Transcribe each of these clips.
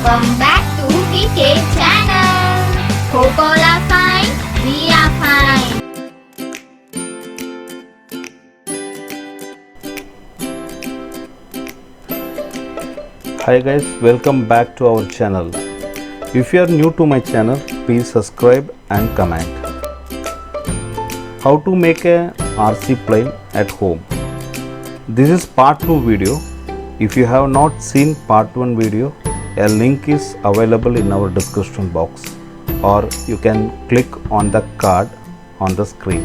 Welcome back to PK channel. Hope all are fine. We are fine. Hi guys, welcome back to our channel. If you are new to my channel, please subscribe and comment. How to make a RC plane at home. This is part 2 video. If you have not seen part 1 video, a link is available in our description box, or you can click on the card on the screen.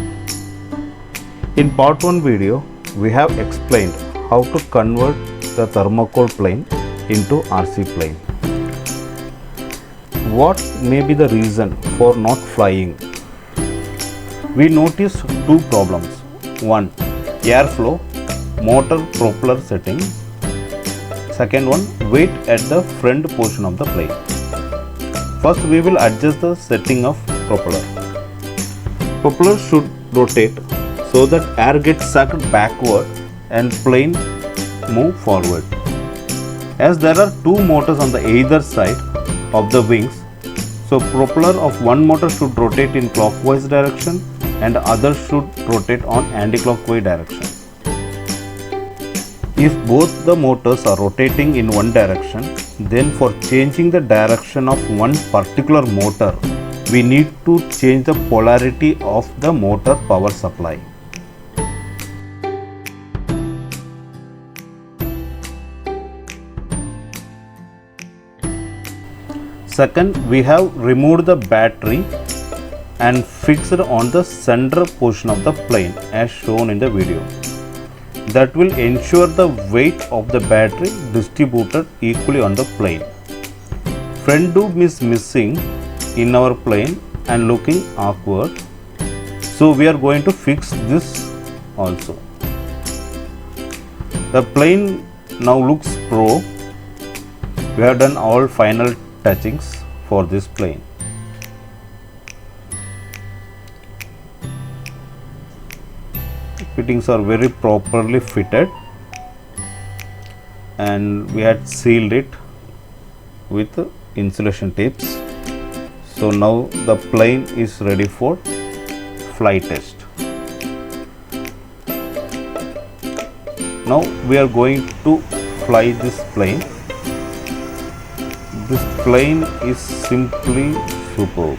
In part 1 video, we have explained how to convert the thermocol plane into RC plane. What may be the reason for not flying? We notice two problems. One, airflow, motor propeller setting. Second one, weight at the front portion of the plane. First, we will adjust the setting of propeller. Propeller should rotate so that air gets sucked backward and plane move forward. As there are two motors on the either side of the wings, so propeller of one motor should rotate in clockwise direction and other should rotate on anti-clockwise direction. If both the motors are rotating in one direction, then for changing the direction of one particular motor, we need to change the polarity of the motor power supply. Second, we have removed the battery and fixed on the center portion of the plane as shown in the video. That will ensure the weight of the battery distributed equally on the plane. Front tube is missing in our plane and looking awkward, so we are going to fix this also. The plane now looks pro. We have done all final touchings for this plane. Fittings are very properly fitted and we had sealed it with insulation tapes. So now the plane is ready for flight test. Now we are going to fly this plane. This plane is simply superb.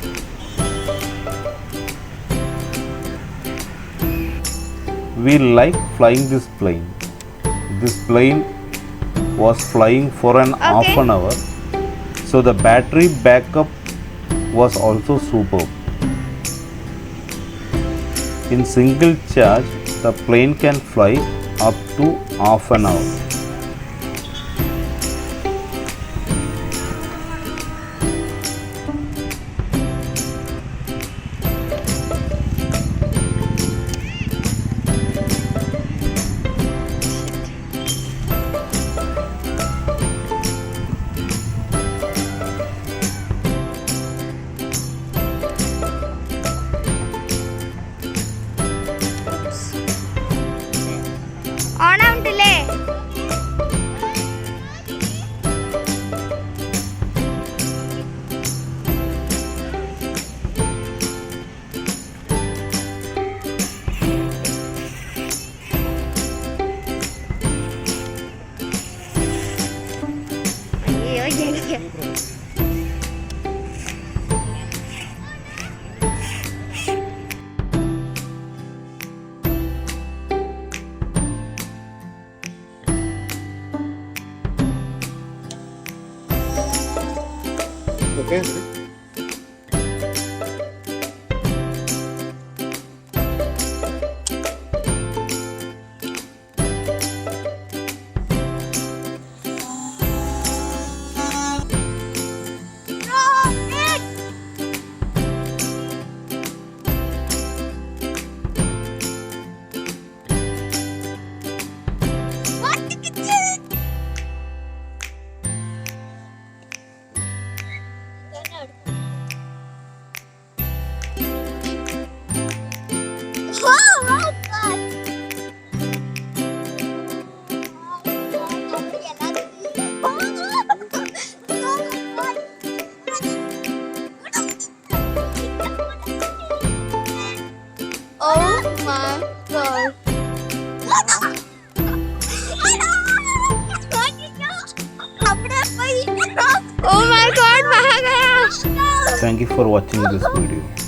We like flying this plane. This plane was flying for an half an hour, so the battery backup was also superb. In single charge, the plane can fly up to half an hour. ഓണമുണ്ടല്ലേ? അയ്യോ എനിക്ക് Okay. God. Oh my God, भाग गया. Thank you for watching this video.